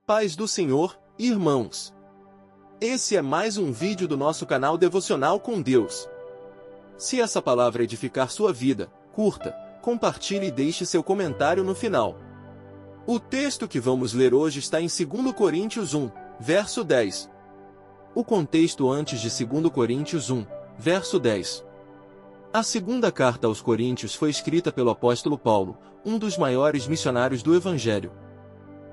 Paz do Senhor, irmãos. Esse é mais um vídeo do nosso canal Devocional com Deus. Se essa palavra edificar sua vida, curta, compartilhe e deixe seu comentário no final. O texto que vamos ler hoje está em 2 Coríntios 1, verso 10. O contexto antes de 2 Coríntios 1, verso 10. A segunda carta aos Coríntios foi escrita pelo apóstolo Paulo, um dos maiores missionários do Evangelho.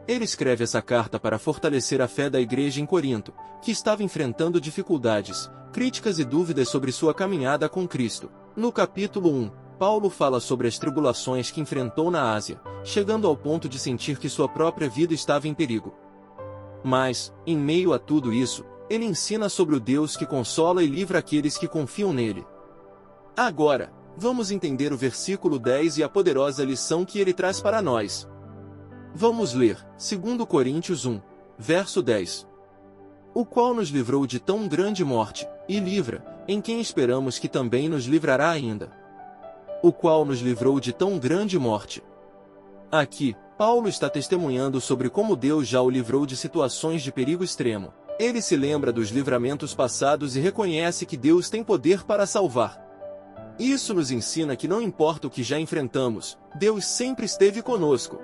Ele escreve essa carta para fortalecer a fé da igreja em Corinto, que estava enfrentando dificuldades, críticas e dúvidas sobre sua caminhada com Cristo. No capítulo 1, Paulo fala sobre as tribulações que enfrentou na Ásia, chegando ao ponto de sentir que sua própria vida estava em perigo. Mas, em meio a tudo isso, ele ensina sobre o Deus que consola e livra aqueles que confiam nele. Agora, vamos entender o versículo 10 e a poderosa lição que ele traz para nós. Vamos ler, 2 Coríntios 1, verso 10. O qual nos livrou de tão grande morte, e livra, em quem esperamos que também nos livrará ainda. O qual nos livrou de tão grande morte. Aqui, Paulo está testemunhando sobre como Deus já o livrou de situações de perigo extremo. Ele se lembra dos livramentos passados e reconhece que Deus tem poder para salvar. Isso nos ensina que não importa o que já enfrentamos, Deus sempre esteve conosco.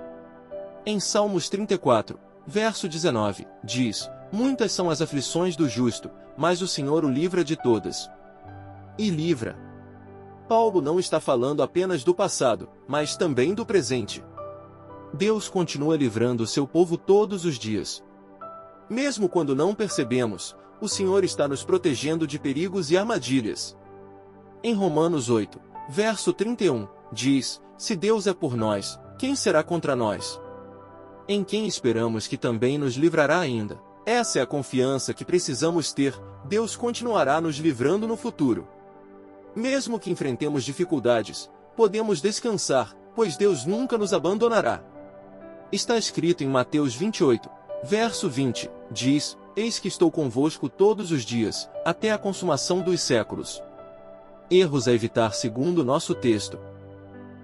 Em Salmos 34, verso 19, diz: muitas são as aflições do justo, mas o Senhor o livra de todas. E livra. Paulo não está falando apenas do passado, mas também do presente. Deus continua livrando o seu povo todos os dias. Mesmo quando não percebemos, o Senhor está nos protegendo de perigos e armadilhas. Em Romanos 8, verso 31, diz: se Deus é por nós, quem será contra nós? Em quem esperamos que também nos livrará ainda. Essa é a confiança que precisamos ter, Deus continuará nos livrando no futuro. Mesmo que enfrentemos dificuldades, podemos descansar, pois Deus nunca nos abandonará. Está escrito em Mateus 28, verso 20, diz: eis que estou convosco todos os dias, até a consumação dos séculos. Erros a evitar segundo nosso texto.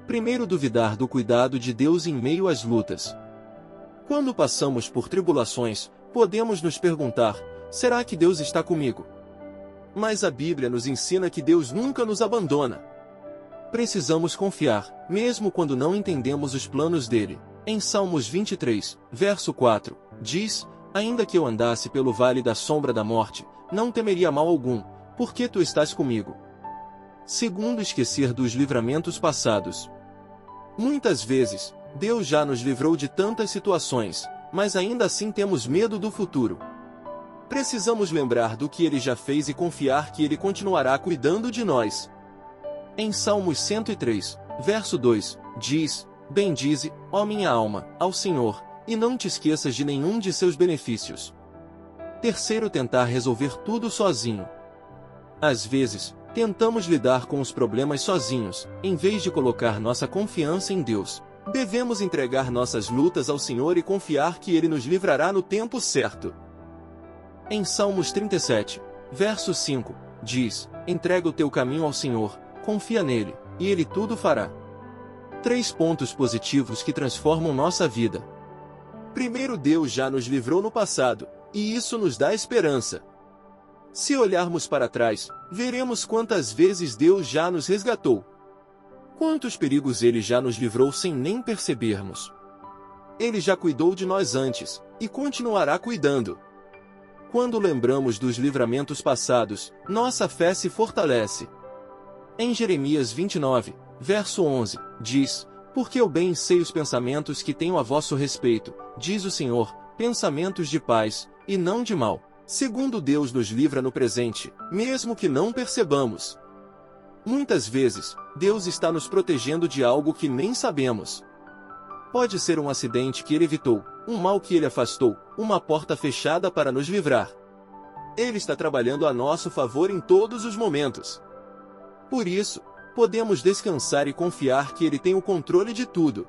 Primeiro, duvidar do cuidado de Deus em meio às lutas. Quando passamos por tribulações, podemos nos perguntar: será que Deus está comigo? Mas a Bíblia nos ensina que Deus nunca nos abandona. Precisamos confiar, mesmo quando não entendemos os planos dele. Em Salmos 23, verso 4, diz: ainda que eu andasse pelo vale da sombra da morte, não temeria mal algum, porque tu estás comigo. Segundo, esquecer dos livramentos passados. Muitas vezes, Deus já nos livrou de tantas situações, mas ainda assim temos medo do futuro. Precisamos lembrar do que Ele já fez e confiar que Ele continuará cuidando de nós. Em Salmos 103, verso 2, diz: bendize, ó minha alma, ao Senhor, e não te esqueças de nenhum de seus benefícios. Terceiro, tentar resolver tudo sozinho. Às vezes, tentamos lidar com os problemas sozinhos, em vez de colocar nossa confiança em Deus. Devemos entregar nossas lutas ao Senhor e confiar que Ele nos livrará no tempo certo. Em Salmos 37, verso 5, diz: entrega o teu caminho ao Senhor, confia nele, e Ele tudo fará. 3 pontos positivos que transformam nossa vida. Primeiro, Deus já nos livrou no passado, e isso nos dá esperança. Se olharmos para trás, veremos quantas vezes Deus já nos resgatou. Quantos perigos Ele já nos livrou sem nem percebermos. Ele já cuidou de nós antes, e continuará cuidando. Quando lembramos dos livramentos passados, nossa fé se fortalece. Em Jeremias 29, verso 11, diz: porque eu bem sei os pensamentos que tenho a vosso respeito, diz o Senhor, pensamentos de paz, e não de mal. Segundo, Deus nos livra no presente, mesmo que não percebamos. Muitas vezes, Deus está nos protegendo de algo que nem sabemos. Pode ser um acidente que Ele evitou, um mal que Ele afastou, uma porta fechada para nos livrar. Ele está trabalhando a nosso favor em todos os momentos. Por isso, podemos descansar e confiar que Ele tem o controle de tudo.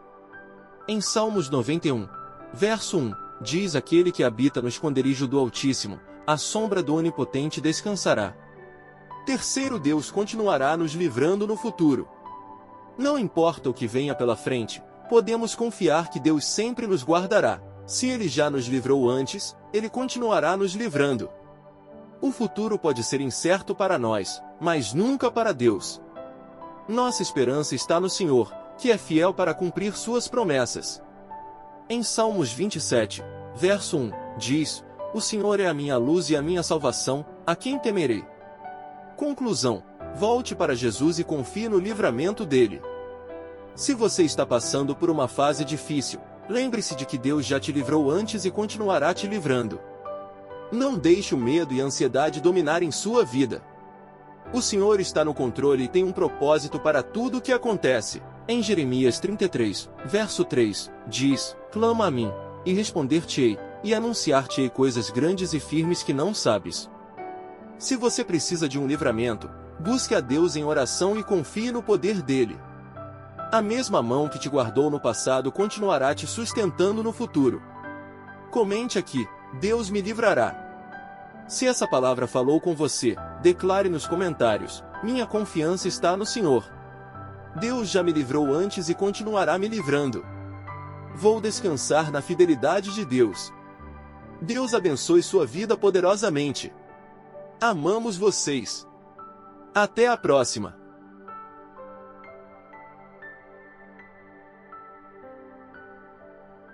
Em Salmos 91, verso 1, diz: aquele que habita no esconderijo do Altíssimo, à sombra do Onipotente descansará. Terceiro, Deus continuará nos livrando no futuro. Não importa o que venha pela frente, podemos confiar que Deus sempre nos guardará. Se Ele já nos livrou antes, Ele continuará nos livrando. O futuro pode ser incerto para nós, mas nunca para Deus. Nossa esperança está no Senhor, que é fiel para cumprir suas promessas. Em Salmos 27, verso 1, diz: O Senhor é a minha luz e a minha salvação, a quem temerei? Conclusão: volte para Jesus e confie no livramento dele. Se você está passando por uma fase difícil, lembre-se de que Deus já te livrou antes e continuará te livrando. Não deixe o medo e a ansiedade dominarem sua vida. O Senhor está no controle e tem um propósito para tudo o que acontece. Em Jeremias 33, verso 3, diz: Clama a mim, e responder-te-ei, e anunciar-te-ei coisas grandes e firmes que não sabes. Se você precisa de um livramento, busque a Deus em oração e confie no poder dele. A mesma mão que te guardou no passado continuará te sustentando no futuro. Comente aqui: Deus me livrará. Se essa palavra falou com você, declare nos comentários: minha confiança está no Senhor. Deus já me livrou antes e continuará me livrando. Vou descansar na fidelidade de Deus. Deus abençoe sua vida poderosamente. Amamos vocês. Até a próxima.